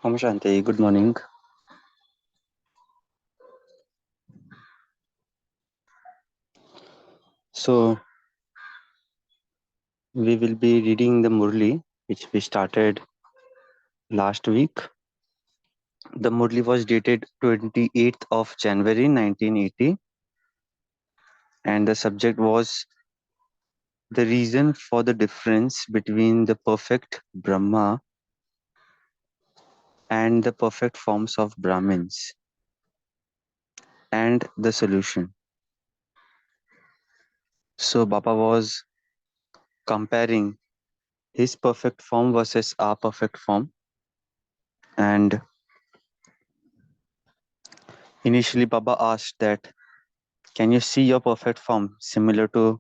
Om Shanti, good morning. So, we will be reading the Murli, which we started last week. The Murli was dated 28th of January 1980, and the subject was the reason for the difference between the perfect Brahma and the perfect forms of Brahmins, and the solution. So, Baba was comparing his perfect form versus our perfect form, and initially Baba asked that, can you see your perfect form similar to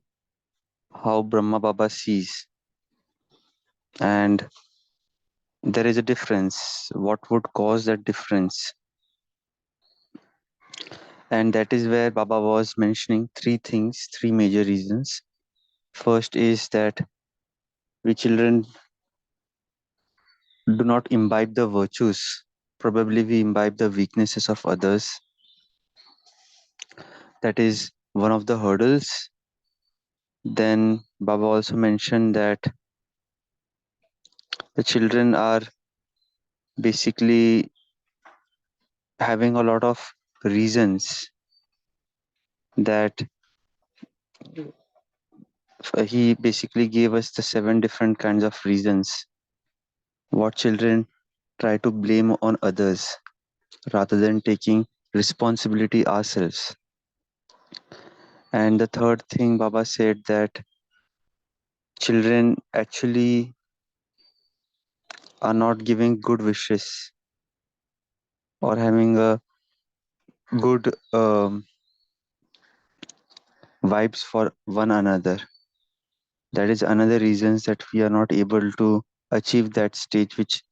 how Brahma Baba sees? And there is a difference. What would cause that difference? And that is where Baba was mentioning three things, three major reasons. First is that we children do not imbibe the virtues. Probably we imbibe the weaknesses of others. That is one of the hurdles. Then Baba also mentioned that the children are basically having a lot of reasons that he basically gave us the 7 different kinds of reasons what children try to blame on others rather than taking responsibility ourselves. And the third thing Baba said that children actually are not giving good wishes or having a good vibes for one another. That is another reasons that we are not able to achieve that stage which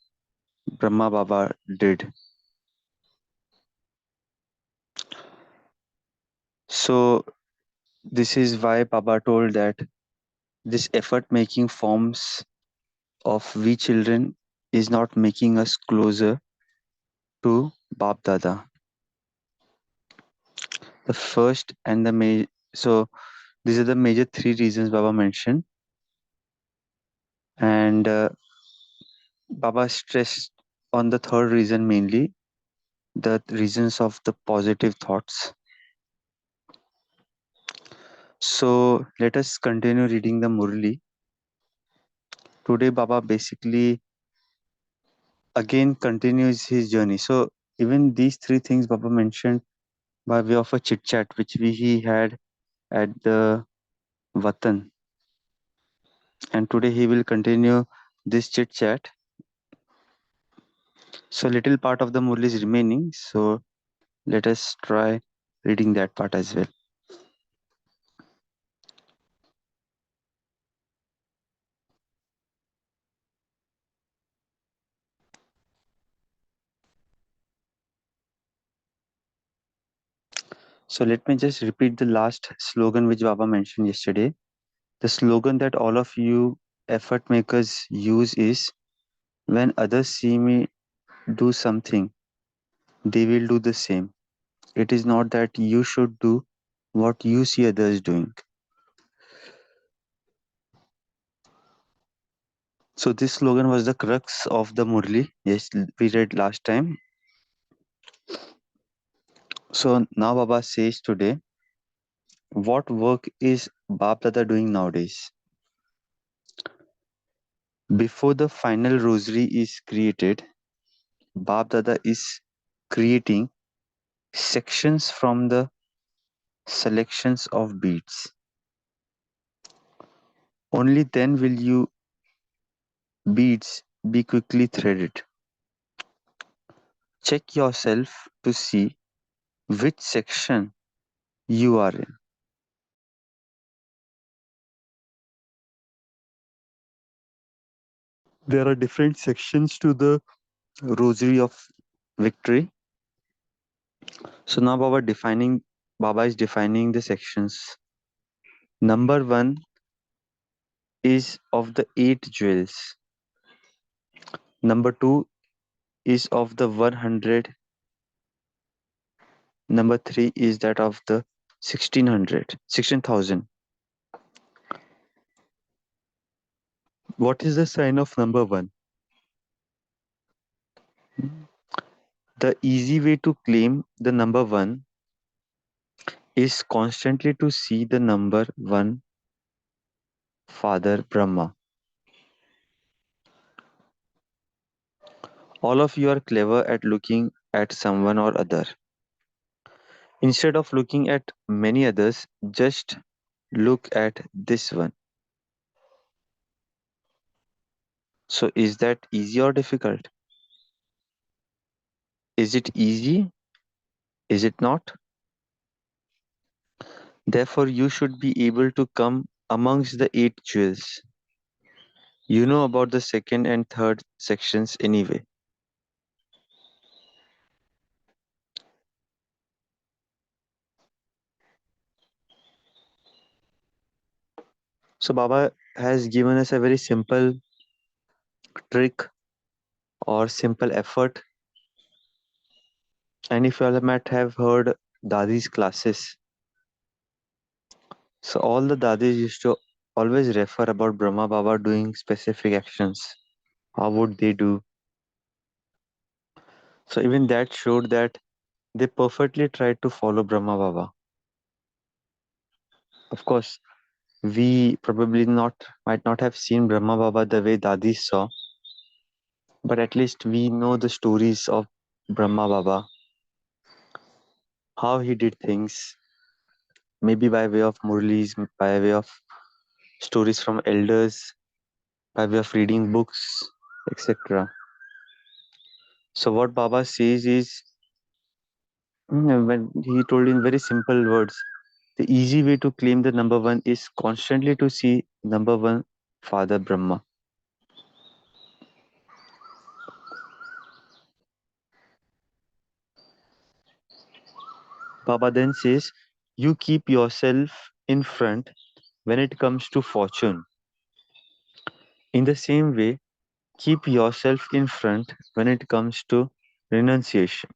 Brahma Baba did. So this is why Baba told that this effort making forms of we children is not making us closer to Bap Dada. The first and the so these are the major three reasons Baba mentioned, and Baba stressed on the third reason mainly, the reasons of the positive thoughts. So let us continue reading the Murli. Today Baba basically again continues his journey. So even these three things Baba mentioned by way of a chit chat which he had at the Vatan, and today he will continue this chit chat. So little part of the Murli is remaining, so let us try reading that part as well. So let me just repeat the last slogan which Baba mentioned yesterday. The slogan that all of you effort makers use is, when others see me do something, they will do the same. It is not that you should do what you see others doing. So this slogan was the crux of the Murli. Yes, we read last time. So now Baba says today, what work is Bap Dada doing nowadays? Before the final rosary is created, Bap Dada is creating sections from the selections of beads. Only then will you beads be quickly threaded. Check yourself to see which section you are in. There are different sections to the rosary of victory. So now Baba is defining the sections. Number 1 is of the 8 jewels. Number 2 is of the 100. Number 3 is that of the 1600, 16,000. What is the sign of number 1? The easy way to claim the number 1 is constantly to see the number 1 Father Brahma. All of you are clever at looking at someone or other. Instead of looking at many others, just look at this one. So, is that easy or difficult? Is it easy? Is it not? Therefore, you should be able to come amongst the 8 jewels. You know about the second and third sections anyway. So, Baba has given us a very simple trick or simple effort. And if you all might have heard Dadi's classes, so all the Dadis used to always refer about Brahma Baba doing specific actions. How would they do? So even that showed that they perfectly tried to follow Brahma Baba. Of course, we probably might not have seen Brahma Baba the way Dadis saw, but at least we know the stories of Brahma Baba, how he did things, maybe by way of Murlis, by way of stories from elders, by way of reading books, etc. So what Baba says is, when he told in very simple words, the easy way to claim the number 1 is constantly to see number 1 Father Brahma. Baba then says, you keep yourself in front when it comes to fortune. In the same way, keep yourself in front when it comes to renunciation.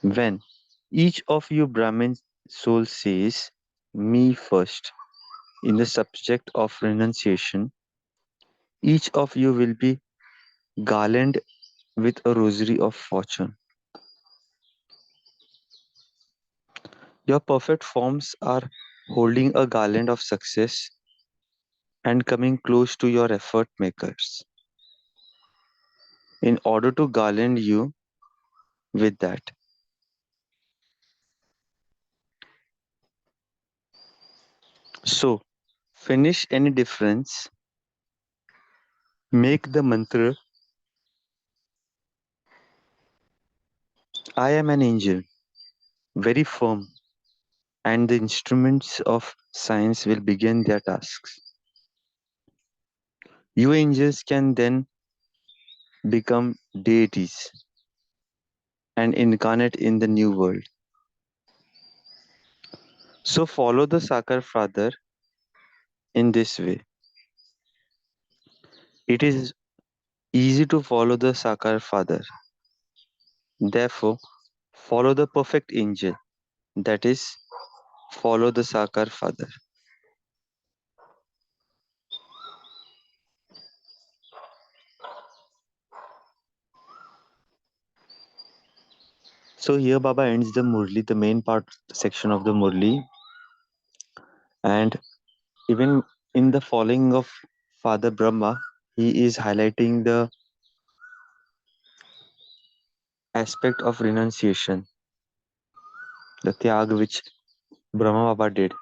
When each of you Brahmin soul says, me first, in the subject of renunciation, each of you will be garlanded with a rosary of fortune. Your perfect forms are holding a garland of success and coming close to your effort makers in order to garland you with that. So, finish any difference, make the mantra I am an angel, very firm, and the instruments of science will begin their tasks. You angels can then become deities and incarnate in the new world. So follow the Sakar Father in this way. It is easy to follow the Sakar Father. Therefore, follow the perfect angel. That is, follow the Sakar Father. So here Baba ends the Murli, the main part section of the Murli, and even in the following of Father Brahma, he is highlighting the aspect of renunciation, the tyag which Brahma Baba did.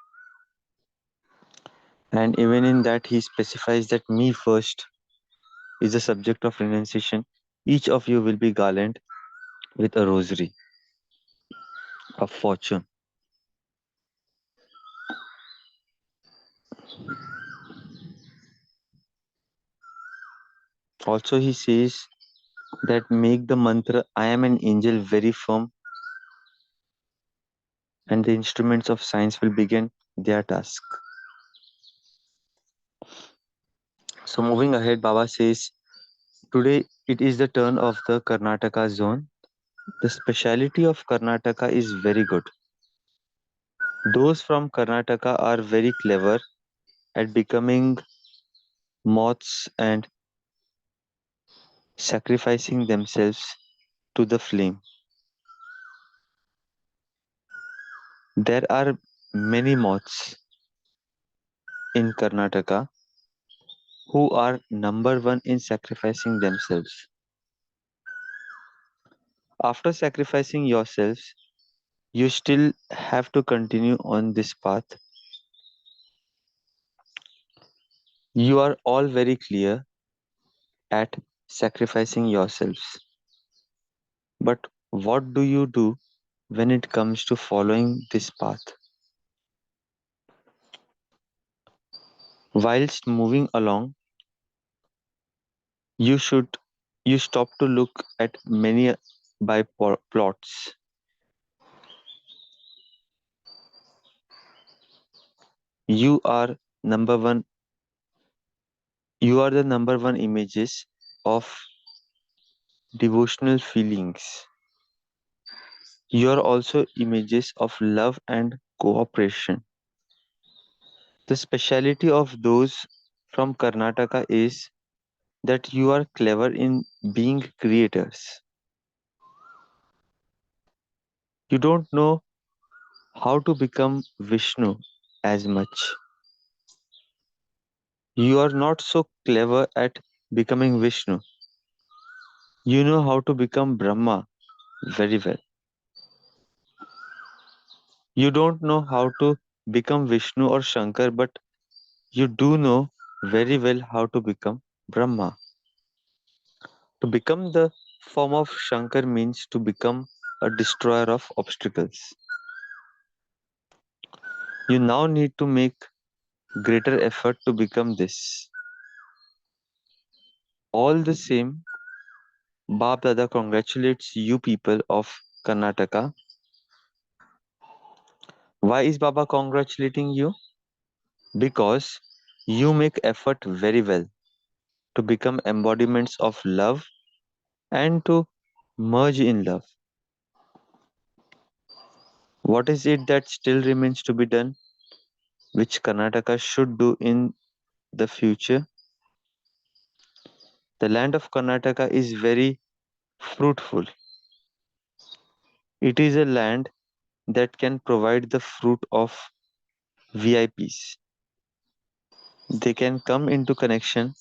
And even in that, he specifies that me first is the subject of renunciation. Each of you will be garland with a rosary of fortune. Also, he says that make the mantra I am an angel very firm, and the instruments of science will begin their task. So, moving ahead, Baba says, Today it is the turn of the Karnataka zone. The speciality of Karnataka is very good. Those from Karnataka are very clever at becoming moths and sacrificing themselves to the flame. There are many moths in Karnataka who are number one in sacrificing themselves. After sacrificing yourselves, you still have to continue on this path. You are all very clear at sacrificing yourselves. But what do you do when it comes to following this path? Whilst moving along, you should you stop to look at many plots. You are number one. You are the number one images of devotional feelings. You are also images of love and cooperation. The speciality of those from Karnataka is that you are clever in being creators. You don't know how to become Vishnu as much. You are not so clever at becoming Vishnu. You know how to become Brahma very well. You don't know how to become Vishnu or Shankar, but you do know very well how to become Brahma. To become the form of Shankar means to become a destroyer of obstacles. You now need to make greater effort to become this. All the same, Bab Dada congratulates you people of Karnataka. Why is Baba congratulating you? Because you make effort very well to become embodiments of love and to merge in love. What is it that still remains to be done, which Karnataka should do in the future? The land of Karnataka is very fruitful. It is a land that can provide the fruit of VIPs. They can come into connection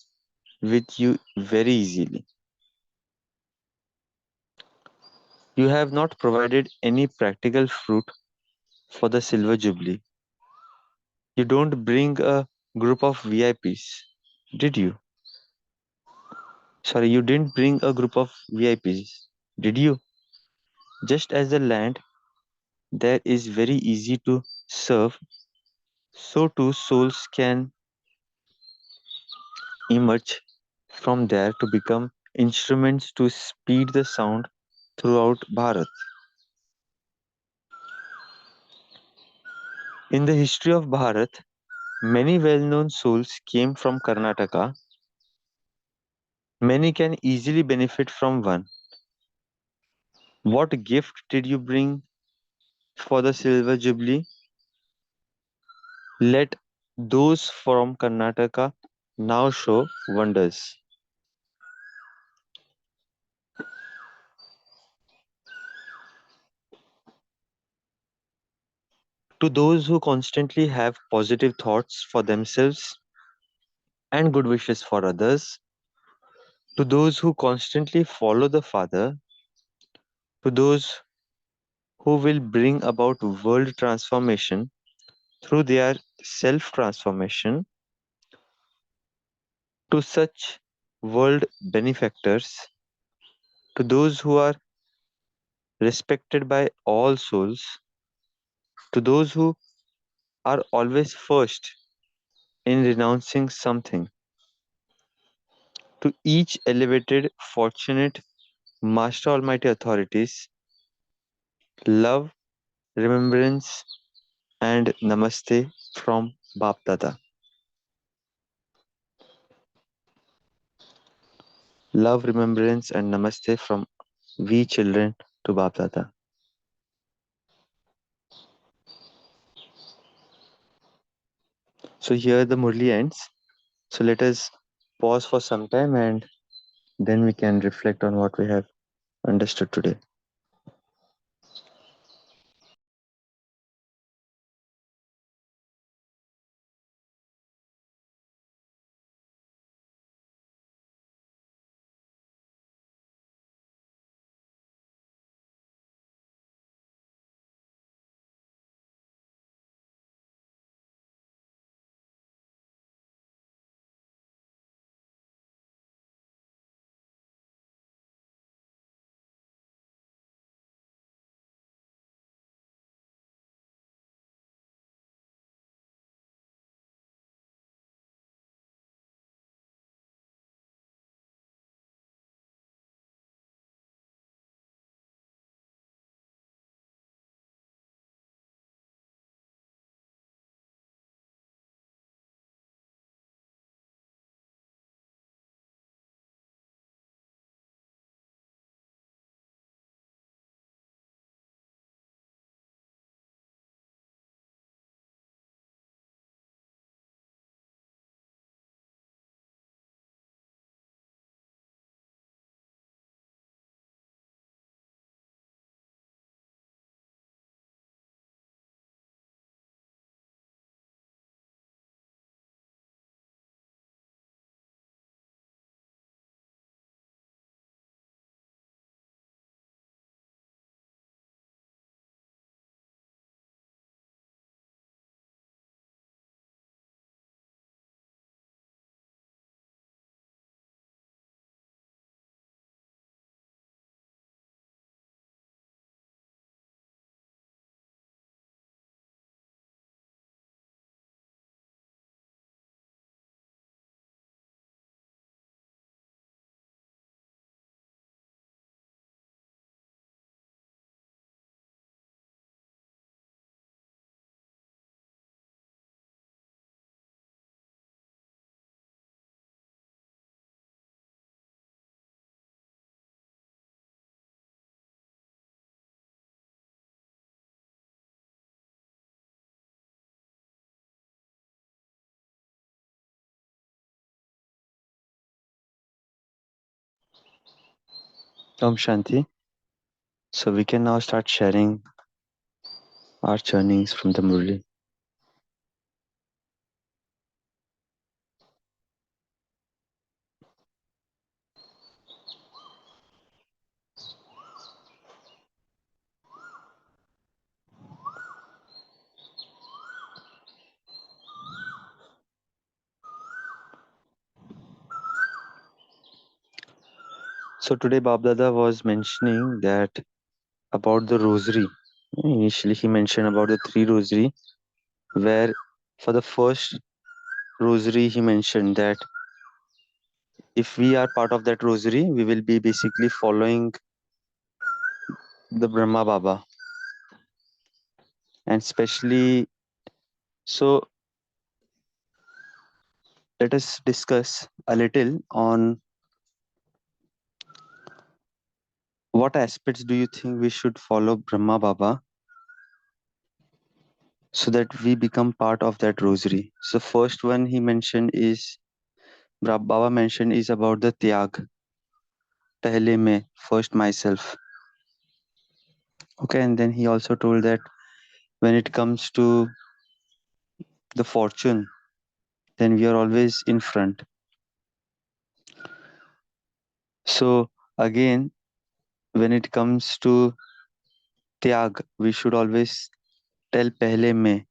with you very easily. You have not provided any practical fruit for the Silver Jubilee. You don't bring a group of VIPs, did you? Sorry, you didn't bring a group of VIPs, did you? Just as the land there is very easy to serve, so too souls can emerge from there to become instruments to speed the sound throughout Bharat. In the history of Bharat, many well known souls came from Karnataka. Many can easily benefit from one. What gift did you bring for the Silver Jubilee? Let those from Karnataka now show wonders. To those who constantly have positive thoughts for themselves and good wishes for others, to those who constantly follow the Father, to those who will bring about world transformation through their self transformation, to such world benefactors, to those who are respected by all souls, to those who are always first in renouncing something, to each elevated, fortunate, Master Almighty authorities, love, remembrance, and namaste from Bap Dada. Love, remembrance, and namaste from we children to Bap Dada. So here the Murli ends. So let us pause for some time and then we can reflect on what we have understood today. Om Shanti. So we can now start sharing our churnings from the Murli. So today Bab Dada was mentioning that about the rosary. Initially he mentioned about the three rosary, where for the first rosary he mentioned that if we are part of that rosary, we will be basically following the Brahma Baba. And especially, so let us discuss a little on what aspects do you think we should follow Brahma Baba so that we become part of that rosary. So first one he mentioned is Baba mentioned is about the tyag, pehle mein, first myself. Okay, and then he also told that when it comes to the fortune, then we are always in front. So again, when it comes to tyag, we should always tell pehle mein.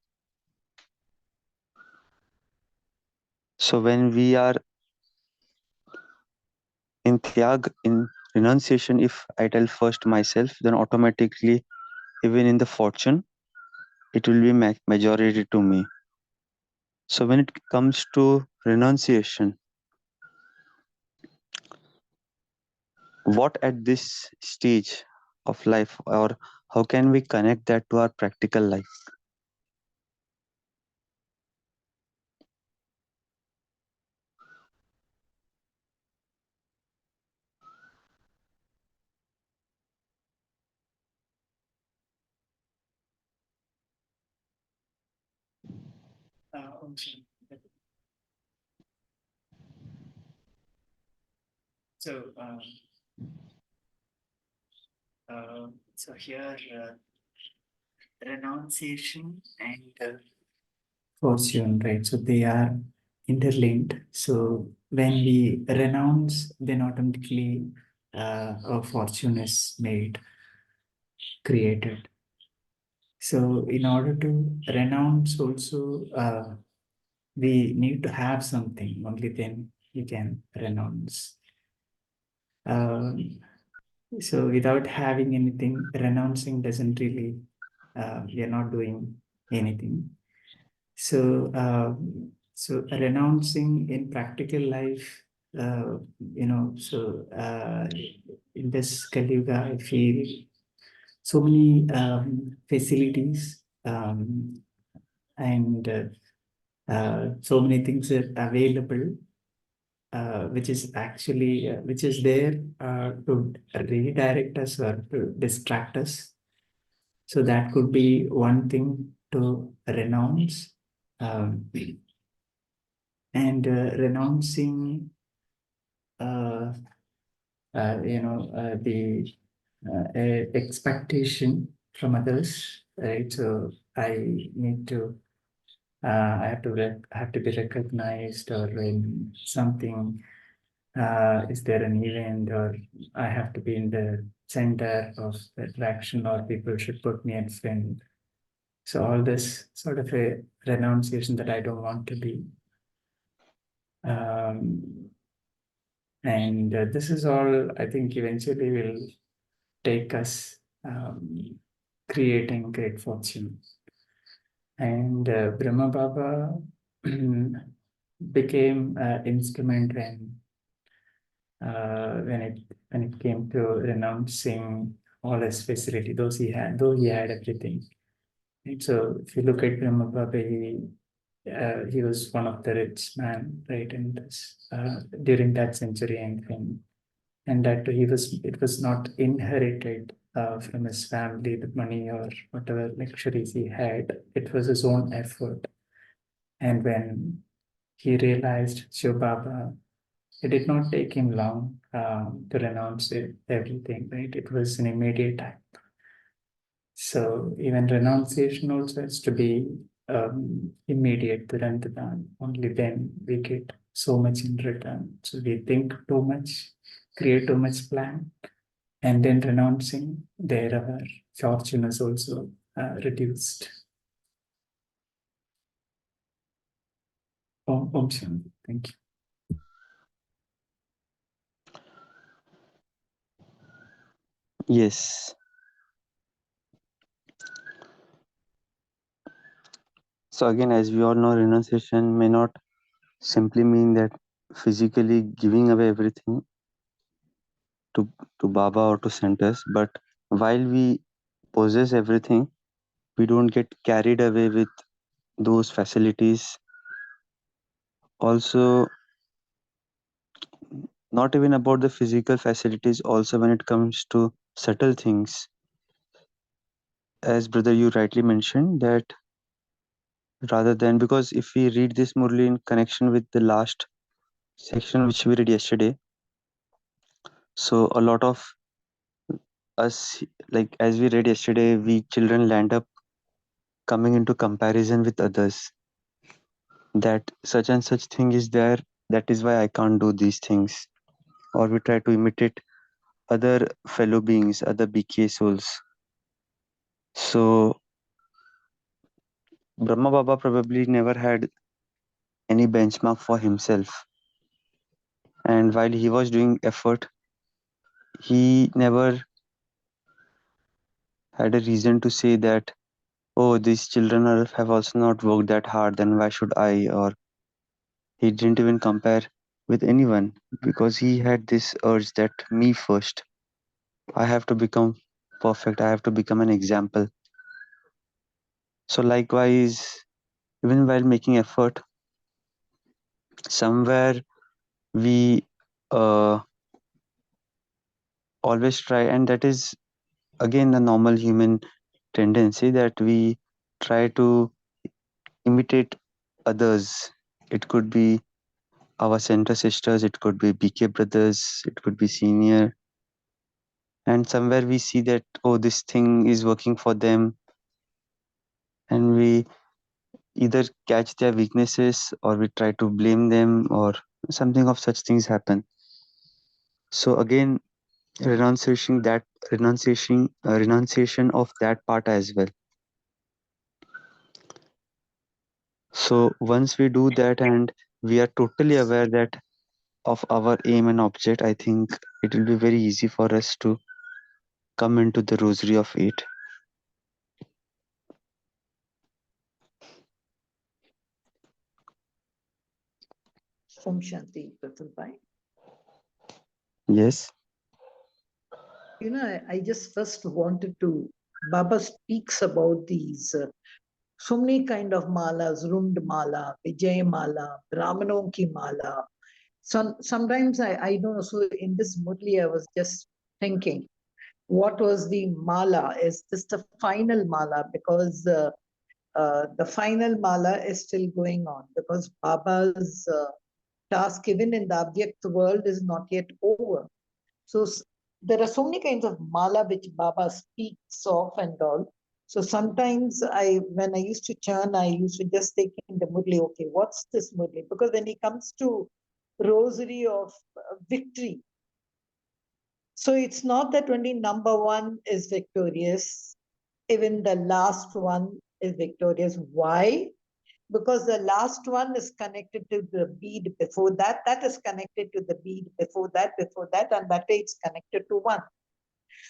So when we are in tyag, in renunciation, if I tell first myself, then automatically, even in the fortune, it will be majority to me. So when it comes to renunciation, what at this stage of life, or how can we connect that to our practical life? So, so here, renunciation and fortune, right? So they are interlinked. So when we renounce, then automatically a fortune is made, created. So in order to renounce, also we need to have something. Only then you can renounce. So without having anything, renouncing doesn't really, we are not doing anything. So, so renouncing in practical life, in this Kali Yuga, I feel so many facilities and so many things are available, which is there to redirect us or to distract us. So that could be one thing to renounce. Um, and renouncing uh, the expectation from others, right? So I have to have to be recognized, or when something is there an event, or I have to be in the center of the attraction, or people should put me at front. So all this sort of a renunciation that I don't want to be. Um, and this is all, I think, eventually will take us creating great fortune. And Brahma Baba became an instrument when it came to renouncing all his facility, though he had everything. And so if you look at Brahma Baba, he was one of the rich man, right? And during that century, and that too, it was not inherited from his family, the money or whatever luxuries he had. It was his own effort. And when he realized Shiv Baba, it did not take him long to renounce everything, right? It was an immediate act. So even renunciation also has to be immediate, Turantadan. Only then we get so much in return. So we think too much, create too much plan, and then renouncing, there our fortune is also reduced. Om Shanti. Thank you. Yes. So again, as we all know, renunciation may not simply mean that physically giving away everything to, to Baba or to centers, but while we possess everything, we don't get carried away with those facilities. Also, not even about the physical facilities, also when it comes to subtle things. As brother, you rightly mentioned that rather than, because if we read this Murli in connection with the last section which we read yesterday, so a lot of us, like as we read yesterday, we children land up coming into comparison with others, that such and such thing is there, that is why I can't do these things, or we try to imitate other fellow beings, other BK souls. So Brahma Baba probably never had any benchmark for himself, and while he was doing effort, he never had a reason to say that, oh, these children have also not worked that hard, then why should I? Or he didn't even compare with anyone, because he had this urge that me first. I have to become perfect. I have to become an example. So likewise, even while making effort, somewhere we always try, and that is again a normal human tendency, that we try to imitate others. It could be our center sisters, it could be BK brothers, it could be senior. And somewhere we see that, oh, this thing is working for them, and we either catch their weaknesses or we try to blame them, or something of such things happen. So again, renunciation of that part as well. So once we do that and we are totally aware that of our aim and object, I think it will be very easy for us to come into the rosary of eight. Om Shanti, Prathulbhai. Yes. I just first wanted to, Baba speaks about these so many kind of malas, Rund mala, Vijay mala, Brahmanon ki mala. Sometimes I don't know, so in this Murli I was just thinking, what was the mala? Is this the final mala? Because the final mala is still going on, because Baba's task even in the Abhyakt world is not yet over. So there are so many kinds of mala which Baba speaks of and all. So sometimes when I used to churn, I used to just take in the Murli, okay, what's this Murli? Because when he comes to rosary of victory, so it's not that only number one is victorious, even the last one is victorious. Why? Because the last one is connected to the bead before that, that is connected to the bead before that, and that way it's connected to one.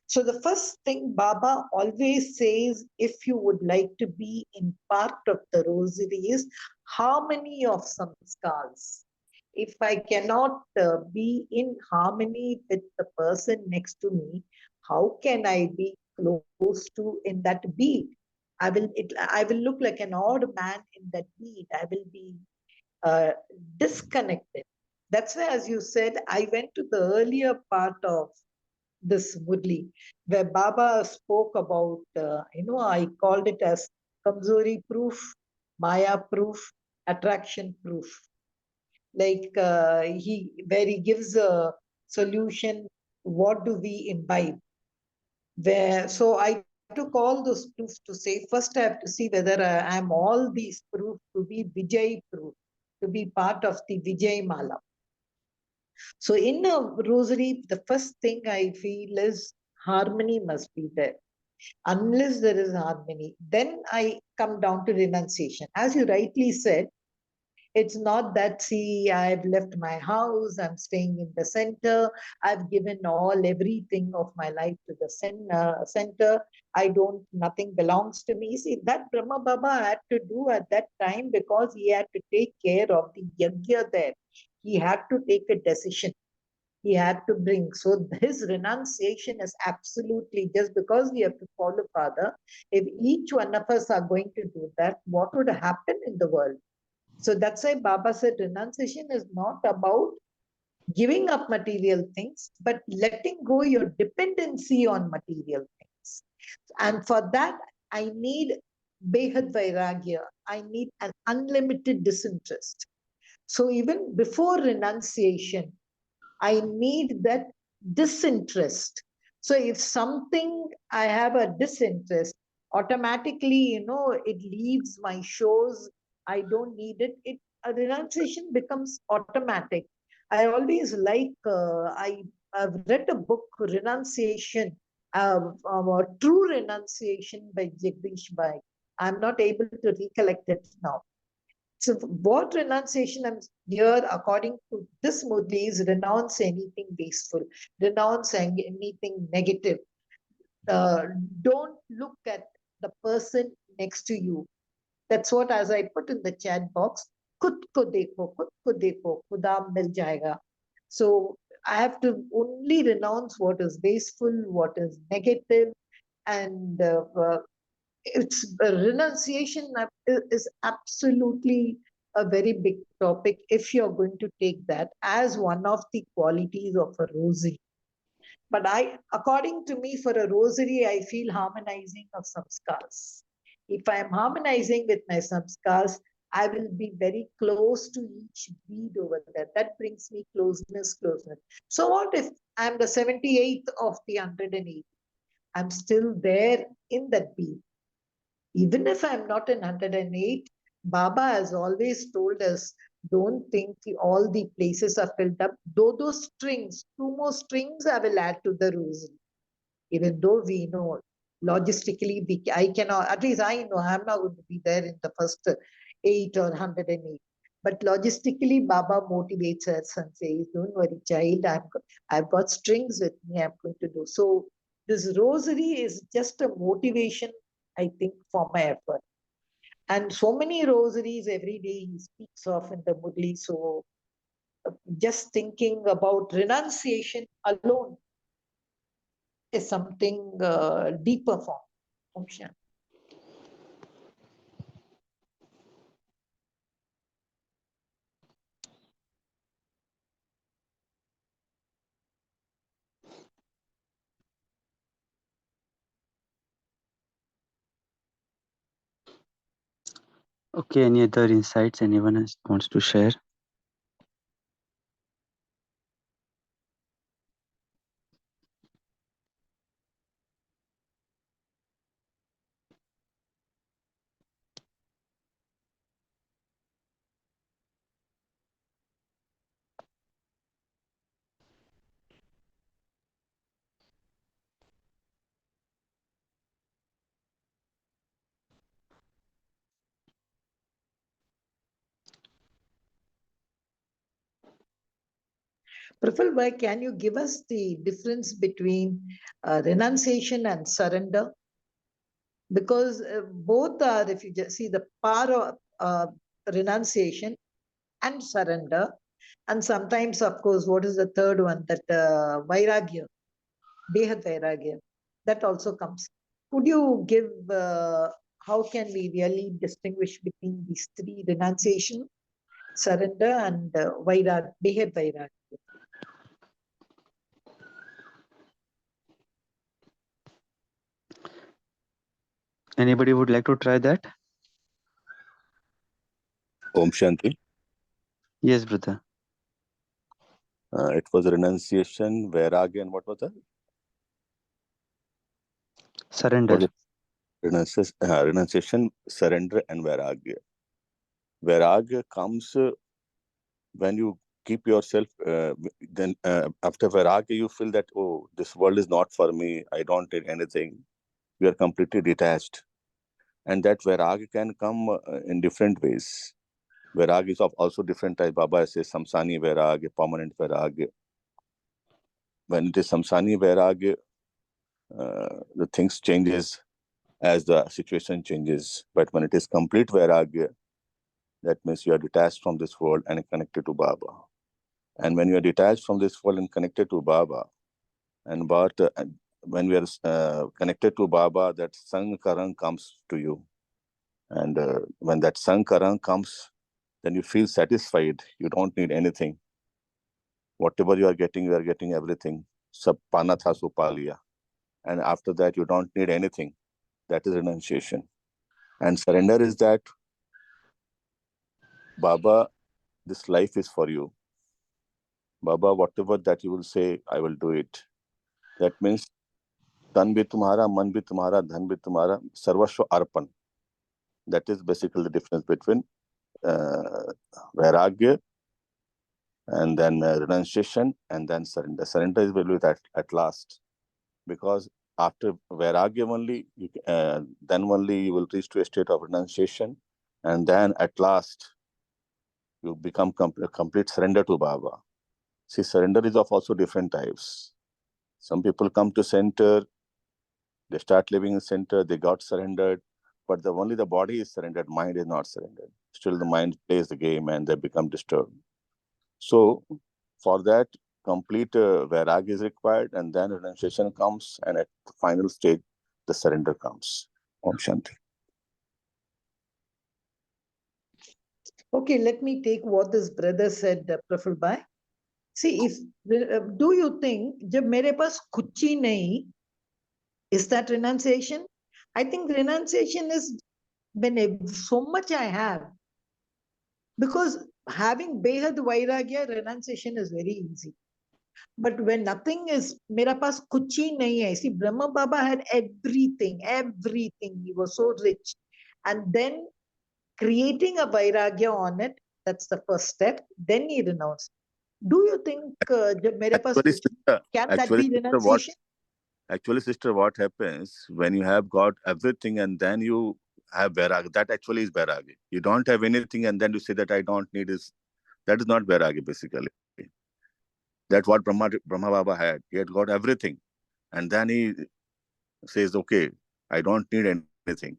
So the first thing Baba always says, if you would like to be in part of the rosary, is harmony of samskars. If I cannot be in harmony with the person next to me, how can I be close to in that bead? I will look like an odd man in that bead. I will be uh, disconnected. That's why, as you said, I went to the earlier part of this Murli, where Baba spoke about, I called it as Kamzori proof, Maya proof, attraction proof. Like where he gives a solution, what do we imbibe? So I took all those proofs to say, first I have to see whether I am all these proof to be Vijay proof, to be part of the Vijay Mala. So in a rosary, the first thing I feel is harmony must be there. Unless there is harmony, then I come down to renunciation. As you rightly said, it's not that, see, I've left my house, I'm staying in the center, I've given everything of my life to the center, nothing belongs to me. See, that Brahma Baba had to do at that time because he had to take care of the yajna there. He had to take a decision. He had to bring. So his renunciation is absolutely, just because we have to follow Father, if each one of us are going to do that, what would happen in the world? So that's why Baba said renunciation is not about giving up material things, but letting go your dependency on material things. And for that, I need Behad Vairagya. I need an unlimited disinterest. So even before renunciation, I need that disinterest. So if something I have a disinterest, automatically, it leaves my shows. I don't need it. A renunciation becomes automatic. I always like, I've read a book, Renunciation, True Renunciation by Jagdish Bhai. I'm not able to recollect it now. So what renunciation I'm here, according to this Murli, is renounce anything wasteful, renounce anything negative. Don't look at the person next to you. That's what, as I put in the chat box, khud ko dekho, khuda mil jayega. So I have to only renounce what is wasteful, what is negative, and it's renunciation is absolutely a very big topic if you're going to take that as one of the qualities of a rosary. But according to me, for a rosary, I feel harmonizing of samskars. If I am harmonizing with my samskars, I will be very close to each bead over there. That brings me closeness. So what if I'm the 78th of the 108? I'm still there in that bead. Even if I'm not in 108, Baba has always told us, don't think all the places are filled up. Though those strings, 2 more strings I will add to the rosary. Even though we know logistically, I cannot, at least I know I'm not going to be there in the first 8 or 108. But logistically, Baba motivates us and says, don't worry, child, I've got strings with me, I'm going to do. So this rosary is just a motivation, I think, for my effort. And so many rosaries every day he speaks of in the Murli. So just thinking about renunciation alone is something deeper form. Om Shanti. Okay, any other insights anyone wants to share? Praful Bhai, can you give us the difference between renunciation and surrender? Because both are, if you just see the power of renunciation and surrender, and sometimes, of course, what is the third one? That vairagya, behad vairagya, that also comes. Could you give, how can we really distinguish between these three: renunciation, surrender, and behad vairagya? Anybody would like to try that? Om Shanti. Yes, brother. It was renunciation, vairagya, and what was that? Surrender. Was it renunciation, surrender, and vairagya. Vairagya comes when you keep yourself, then after vairagya, you feel that, oh, this world is not for me, I don't need anything. You are completely detached. And that vairagya can come in different ways. Vairagya is of also different type. Baba says samsani vairagya, permanent vairagya. When it is samsani vairagya, the things changes as the situation changes. But when it is complete vairagya, that means you are detached from this world and connected to Baba. And when you are detached from this world and connected to Baba, and when we are connected to Baba, that Sankarang comes to you. And when that Sankarang comes, then you feel satisfied. You don't need anything. Whatever you are getting everything. Sab pana tha so pa liya. And after that, you don't need anything. That is renunciation. And surrender is that, Baba, this life is for you. Baba, whatever that you will say, I will do it. That means, tan bhi tumhara, man bhi tumhara, dhan bhi tumhara, sarvasva arpan. That is basically the difference between vairagya and then renunciation and then surrender. Surrender is value at last. Because after vairagya only, then only you will reach to a state of renunciation, and then at last you become complete surrender to Baba. See, surrender is of also different types. Some people come to center, they start living in center, they got surrendered, but only the body is surrendered, mind is not surrendered. Still the mind plays the game and they become disturbed. So for that, complete vairagya is required, and then renunciation comes, and at the final stage, the surrender comes. Om Shanti. Okay, let me take what this brother said, Praful Bhai. See, if do you think, jab mere paas kuchi nahi, is that renunciation? I think renunciation is when so much I have, Because having behad vairagya, renunciation is very easy. But when nothing is, mera paas kuch hi nahi hai. See, Brahma Baba had everything. He was so rich. And then creating a vairagya on it, that's the first step. Then he renounced. Do you think, jab mere paas Actually, kuch, can that be sister, renunciation? Actually, sister, what happens when you have got everything and then you have vairagya? That actually is vairagya. You don't have anything and then you say that I don't need this. That is not vairagya, basically. That's what Brahma Baba had. He had got everything. And then he says, okay, I don't need anything.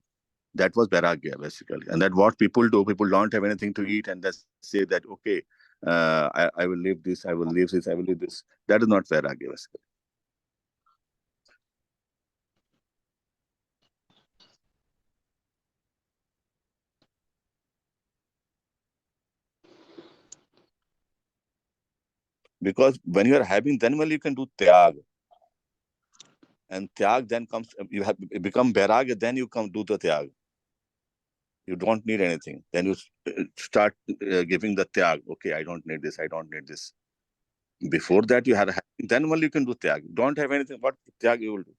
That was vairagya, basically. And that what people do, people don't have anything to eat and they say that, okay, I will leave this, I will leave this, I will leave this. That is not vairagya, basically. Because when you are having, then only you can do tyag. And tyag then comes, you have become vairagya, then you come do the tyag. You don't need anything. Then you start giving the tyag. Okay, I don't need this, I don't need this. Before that, you had, then only you can do tyag. Don't have anything, what tyag you will do?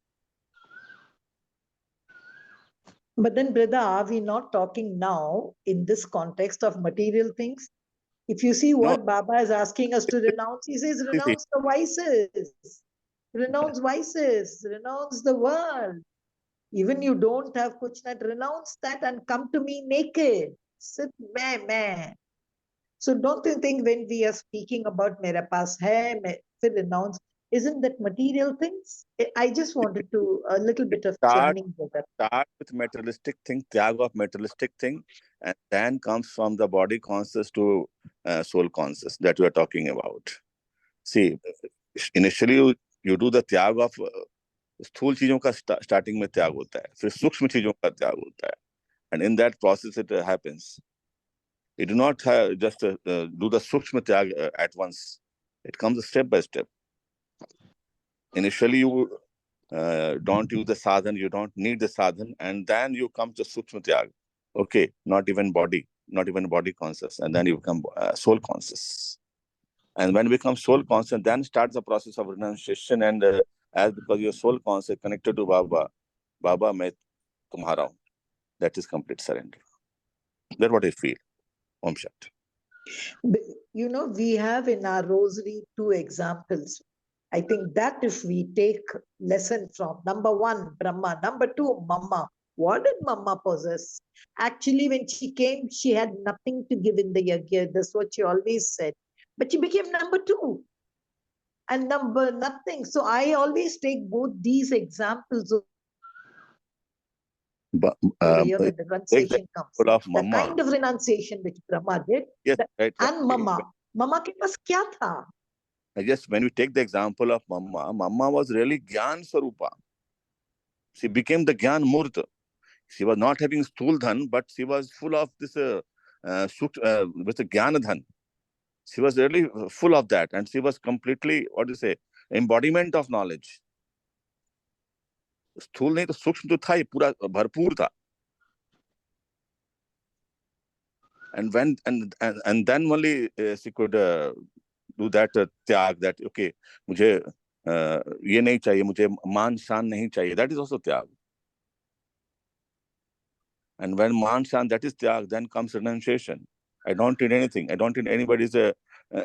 But then, brother, are we not talking now in this context of material things? If you see what No, Baba is asking us to renounce, he says, see, renounce the vices, renounce the world. Even you don't have kuchnat, renounce that and come to me naked. Sit meh. So don't you think when we are speaking about mera paas hai, renounce, isn't that material things? I just wanted to, a little bit of start churning brother. with materialistic thing, tyag of materialistic thing, and then comes from the body conscious to soul conscious that we are talking about. See, initially you do the tyag of स्थूल चीजों का starting में त्याग होता है, फिर सूक्ष्म चीजों का त्याग होता है, and in that process it happens. You do not just do the sukshma tyag at once. It comes step by step. Initially you don't use the sadhan, you don't need the sadhan, and then you come to sukshma tyag. Okay, not even body conscious, and then you become soul conscious. And when you become soul conscious, then starts the process of renunciation, and as because your soul conscious connected to Baba, Baba मैं तुम्हारा हूँ. That is complete surrender. That's what I feel. Om Shanti. You know, we have in our rosary 2 examples. I think that if we take lesson from, number 1, Brahma, number 2, Mama. What did Mama possess? Actually, when she came, she had nothing to give in the yagya. That's what she always said. But she became number 2 and number nothing. So I always take both these examples But, over here when the take the renunciation comes. example of The Mama. kind of renunciation which Brahma did, Yes, right. and Mama. Mama ke paas kya tha? Just when we take the example of Mama, Mama was really Gyan Sarupa. She became the Gyan Murta. She was not having Sthul Dhan, but she was full of this with the Gyan Dhan. She was really full of that, and she was completely, what do you say, embodiment of knowledge. स्थूल नहीं तो सूक्ष्म तो था ही, पूरा भरपूर था. And when and then only she could do that त्याग, that okay, मुझे ये नहीं चाहिए, मुझे मान शान नहीं चाहिए. That is also त्याग. And when मान शान, that is त्याग, then comes renunciation. I don't need anything. I don't need anybody's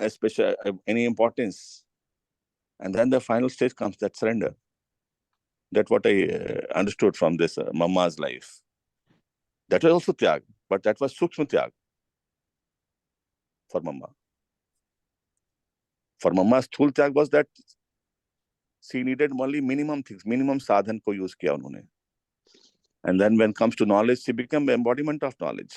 special any importance. And then the final stage comes, that surrender. That's what I understood from this Mama's life. That was also त्याग, but that was sukshma त्याग for Mama. For Mama, sthul त्याग was that she needed only minimum things, minimum sadhan ko use kiya unhone. And then when it comes to knowledge, she became embodiment of knowledge.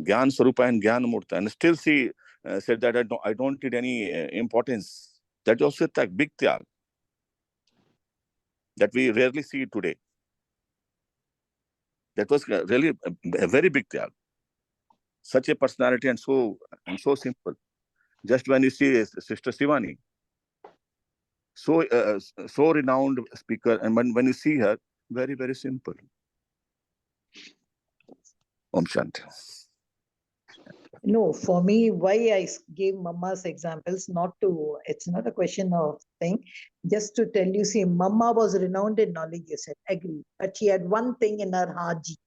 Gyan Sarupa and Gyan Murta. And still she said that I don't need any importance. That also a big tyag that we rarely see today. That was really a very big tyag. Such a personality and so simple. Just when you see Sister Shivani, so renowned speaker, and when you see her, very, very simple. Om Shanti. No, for me, why I gave Mama's examples, it's not a question of thing, just to tell you, see, Mama was renowned in knowledge, you said, agree. But she had one thing in her Haji.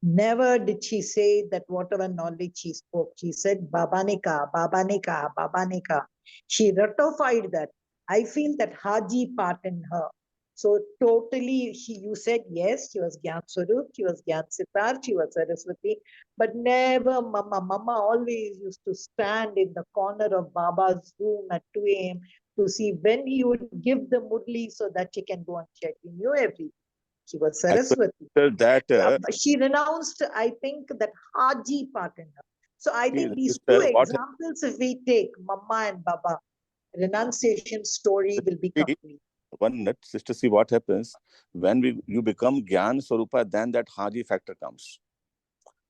Never did she say that whatever knowledge she spoke, she said, Baba ne kaha, Baba ne kaha, Baba ne kaha. She ratified that. I feel that Haji part in her. So totally, you said yes, she was Gyan Swarup, she was Gyan Sitar, she was Saraswati, but never Mama. Mama always used to stand in the corner of Baba's room at 2 a.m. to see when he would give the murli so that she can go and check. He knew everything. She was Saraswati. That She renounced, I think, that Haji part in her. So I think these two sister, what examples, if we take Mama and Baba, renunciation story will be see, complete. 1 minute, sister, see what happens when you become Gyan Swarupa, then that Haji factor comes.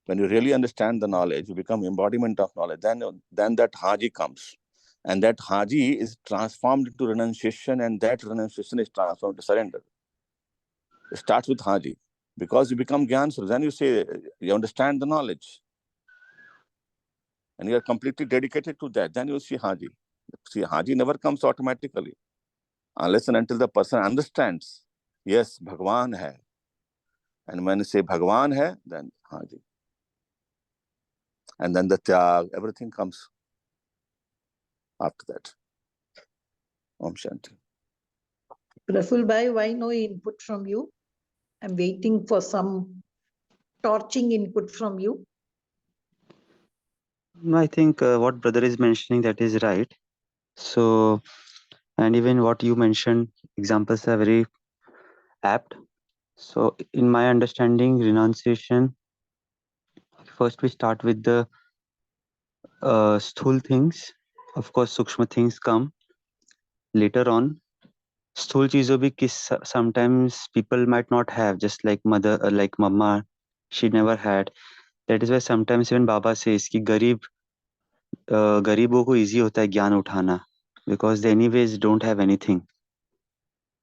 When you really understand the knowledge, you become embodiment of knowledge, then that Haji comes. And that Haji is transformed into renunciation, and that renunciation is transformed to surrender. It starts with Haji. Because you become Gyan Swarupa, then you say, you understand the knowledge. And you are completely dedicated to that. Then you see Haji. See, Haji never comes automatically. Unless and until the person understands, yes, Bhagwan hai. And when you say Bhagwan hai, then Haji. And then the Tyag, everything comes after that. Om Shanti. Praful Bhai, why no input from you? I'm waiting for some torching input from you. No, I think what brother is mentioning, that is right. So, and even what you mentioned, examples are very apt. So, in my understanding, renunciation, first we start with the sthul things. Of course, sukshma things come later on. Sthul चीजों भी sometimes people might not have, just like mother, like mama, she never had. That is why sometimes even Baba says कि गरीबों को easy होता है ज्ञान उठाना, because they anyways don't have anything.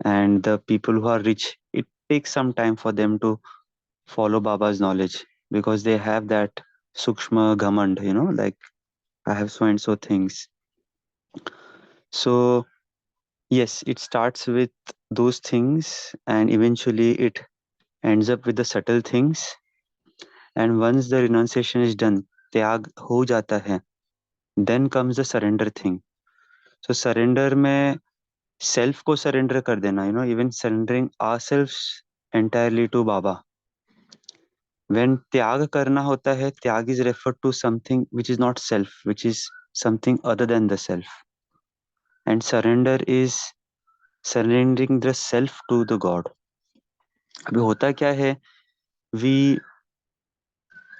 And the people who are rich, it takes some time for them to follow Baba's knowledge, because they have that sukshma ghamand, like I have so and so things. So yes, it starts with those things and eventually it ends up with the subtle things. And once the renunciation is done, त्याग हो जाता है, then comes the surrender thing. So surrender में self को surrender कर देना, even surrendering ourselves entirely to Baba. When त्याग करना होता है, त्याग is referred to something which is not self, which is something other than the self. And surrender is surrendering the self to the God. अभी होता क्या है, we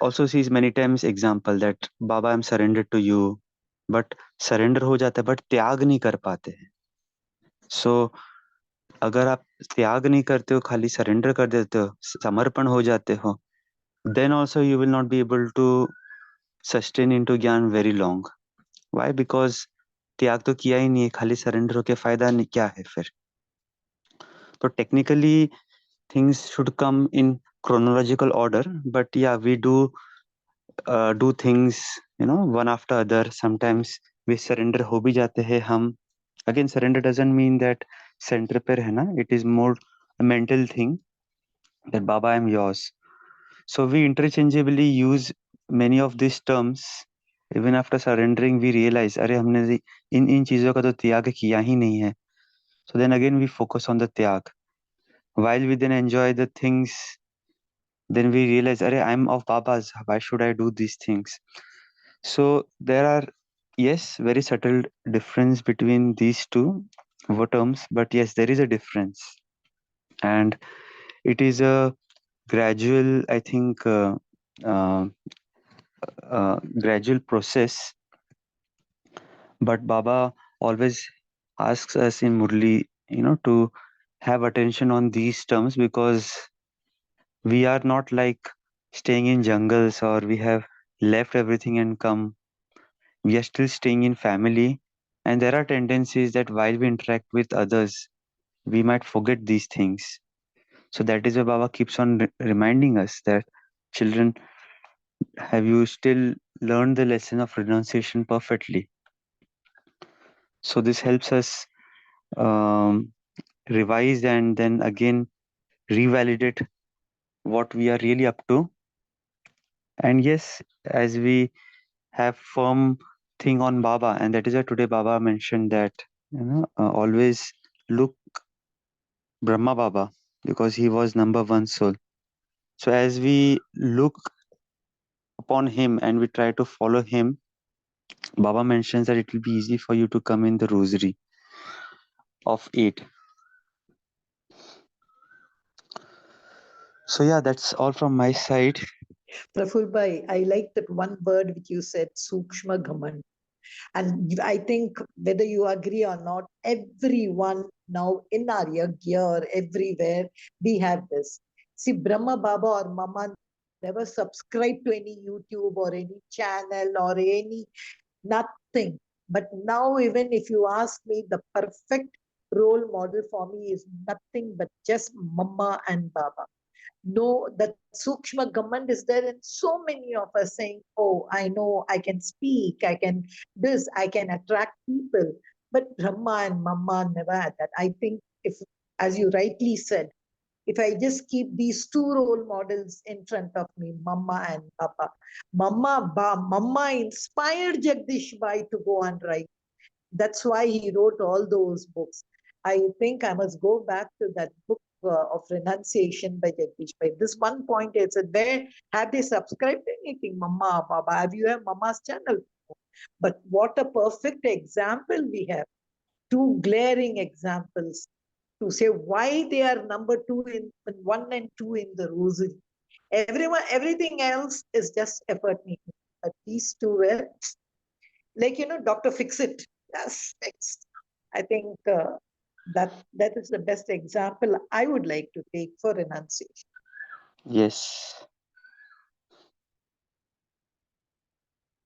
also sees many times example that Baba, I'm surrendered to you, but surrender हो जाता है, but त्याग नहीं कर पाते हैं. So अगर आप त्याग नहीं करते हो, खाली surrender कर देते हो, समर्पण हो जाते हो, then also you will not be able to sustain into ज्ञान very long. Why? Because त्याग तो किया ही नहीं है, खाली surrender होके फायदा नहीं, क्या है फिर? तो technically things should come in chronological order, but yeah, we do things one after other. Sometimes we surrender हो भी जाते हैं हम. Again, surrender doesn't mean that center पे रहना. It is more a mental thing that Baba, I am yours. So we interchangeably use many of these terms. Even after surrendering, we realize अरे हमने इन चीजों का तो त्याग किया ही नहीं है. So then again we focus on the त्याग. While we then enjoy the things, then we realize अरे I'm of Baba's. Why should I do these things? So there are, yes, very subtle difference between these two terms, but yes, there is a difference. And it is a gradual, I think, gradual process. But Baba always asks us in Murli, to have attention on these terms, because we are not like staying in jungles or we have left everything and come. We are still staying in family, and there are tendencies that while we interact with others, we might forget these things. So that is why Baba keeps on reminding us that children, have you still learned the lesson of renunciation perfectly? So this helps us um, revise and then again revalidate what we are really up to. And yes, as we have firm thing on Baba, and that is why today Baba mentioned that always look Brahma Baba, because he was number one soul. So as we look upon him and we try to follow him, Baba mentions that it will be easy for you to come in the rosary of 8. So yeah, that's all from my side. Praful Bhai, I like that one word which you said, Sukshma Ghaman. And I think whether you agree or not, everyone now in our gear, everywhere, we have this. See, Brahma Baba or Mama never subscribe to any YouTube or any channel or any nothing. But now, even if you ask me, the perfect role model for me is nothing but just Mama and Baba. No, that Sukshma Gamand is there, and so many of us saying, oh, I know I can speak, I can this, I can attract people. But Brahma and Mama never had that. I think if, as you rightly said, if I just keep these two role models in front of me, Mama and Papa, Mama inspired Jagdish Bhai to go and write. That's why he wrote all those books. I think I must go back to that book of renunciation by Jagdish Bhai. This one point is that where have they subscribed to anything, Mama, Baba? Have you have Mama's channel? But what a perfect example we have. Two glaring examples to say why they are number two in one and two in the rosary. Everyone, everything else is just effort making. But these two were like, Dr. Fix It. Yes, fixed. I think that is the best example I would like to take for renunciation. Yes.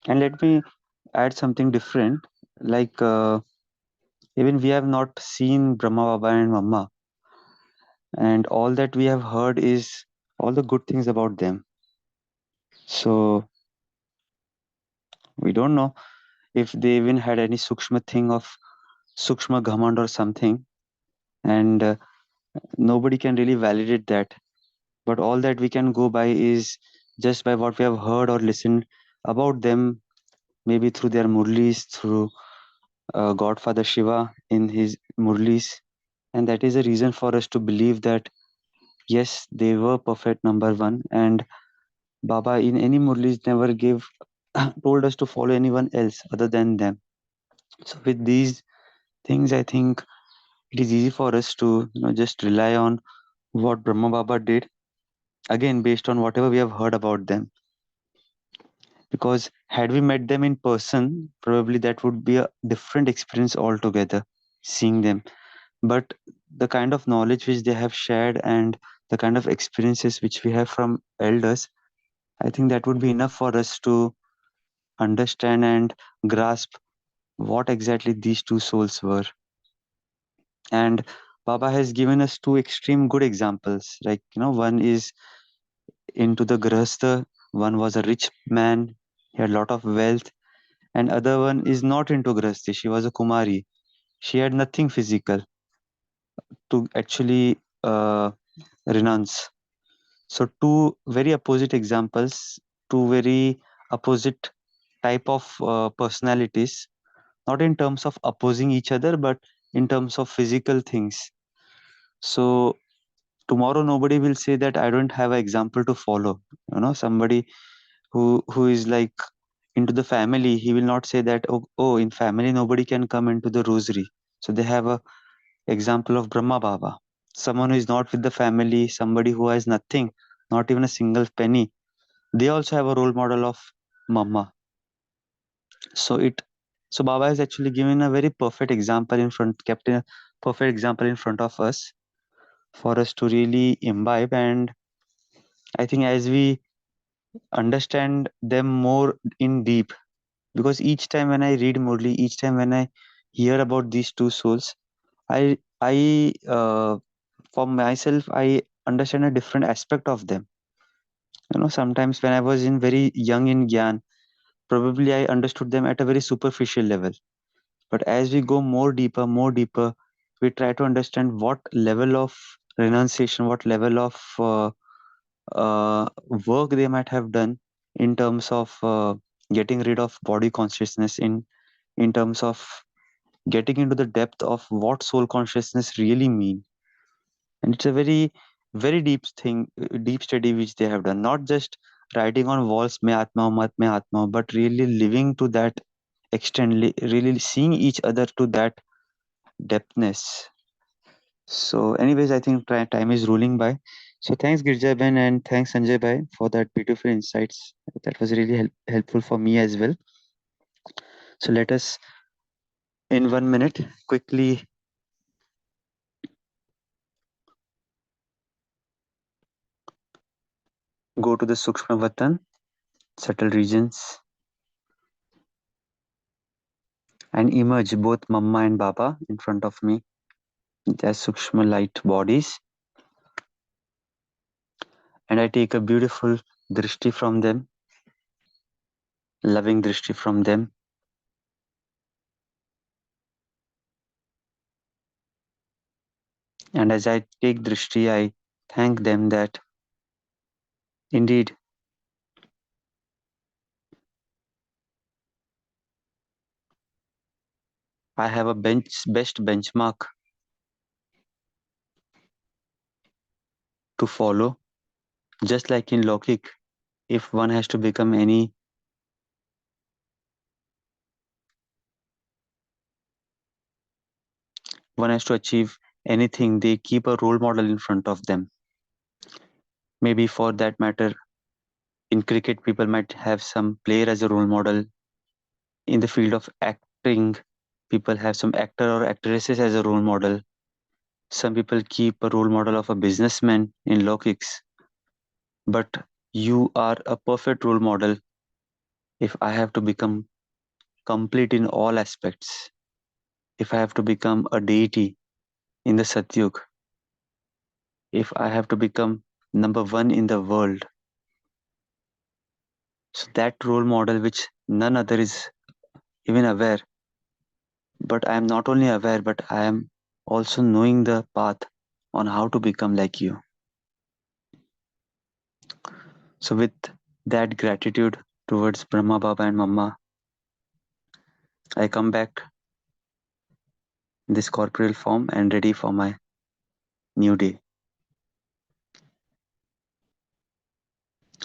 And let me add something different. Like, even we have not seen Brahma Baba and Mama, and all that we have heard is all the good things about them. So we don't know if they even had any Sukshma thing of Sukshma Ghamand or something, and nobody can really validate that. But all that we can go by is just by what we have heard or listened about them, maybe through their Murlis, through Godfather Shiva in his Murlis. And that is a reason for us to believe that yes, they were perfect number one. And Baba in any Murlis never gave told us to follow anyone else other than them. So with these things, I think it is easy for us to just rely on what Brahma Baba did, again based on whatever we have heard about them. Because had we met them in person, probably that would be a different experience altogether, seeing them. But the kind of knowledge which they have shared and the kind of experiences which we have from elders, I think that would be enough for us to understand and grasp what exactly these two souls were. And Baba has given us two extreme good examples. Like, one is into the Grahastha, one was a rich man, he had a lot of wealth, and other one is not into Grahastha, she was a Kumari. She had nothing physical to actually renounce. So two very opposite examples, two very opposite type of personalities, not in terms of opposing each other, but in terms of physical things. So tomorrow nobody will say that I don't have an example to follow. Somebody who is like into the family, he will not say that oh in family nobody can come into the rosary. So they have a example of Brahma Baba. Someone who is not with the family, somebody who has nothing, not even a single penny, they also have a role model of Mama. So Baba has actually given a very perfect example in front, kept a perfect example in front of us for us to really imbibe. And I think as we understand them more in deep, because each time when I read Murli, each time when I hear about these two souls, I for myself I understand a different aspect of them. Sometimes when I was in very young in Gyan, probably I understood them at a very superficial level. But as we go more deeper, we try to understand what level of renunciation, what level of work they might have done in terms of getting rid of body consciousness, in terms of getting into the depth of what soul consciousness really mean. And it's a very deep thing, deep study which they have done, not just writing on walls mein atma ho, mat mein atma ho, but really living to that extent, really seeing each other to that depthness. So anyways, I think time is ruling by. So thanks Girja Ben and thanks Sanjay Bhai for that beautiful insights. That was really helpful for me as well. So let us in 1 minute quickly go to the Sukshma Vatan, subtle regions, and emerge both Mama and Baba in front of me. Their Sukshma light bodies. And I take a beautiful drishti from them, loving drishti from them. And as I take drishti, I thank them that indeed I have a best benchmark to follow. Just like in Lokik, if one has to become one has to achieve anything, they keep a role model in front of them. Maybe for that matter, in cricket, people might have some player as a role model. In the field of acting, people have some actor or actresses as a role model. Some people keep a role model of a businessman in Lokiks. But you are a perfect role model if I have to become complete in all aspects. If I have to become a deity in the Satyug. If I have to become number one in the world. So that role model which none other is even aware. But I am not only aware, but I am also knowing the path on how to become like you. So with that gratitude towards Brahma, Baba and Mama, I come back in this corporeal form and ready for my new day.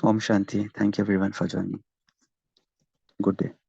Om Shanti. Thank you everyone for joining. Good day.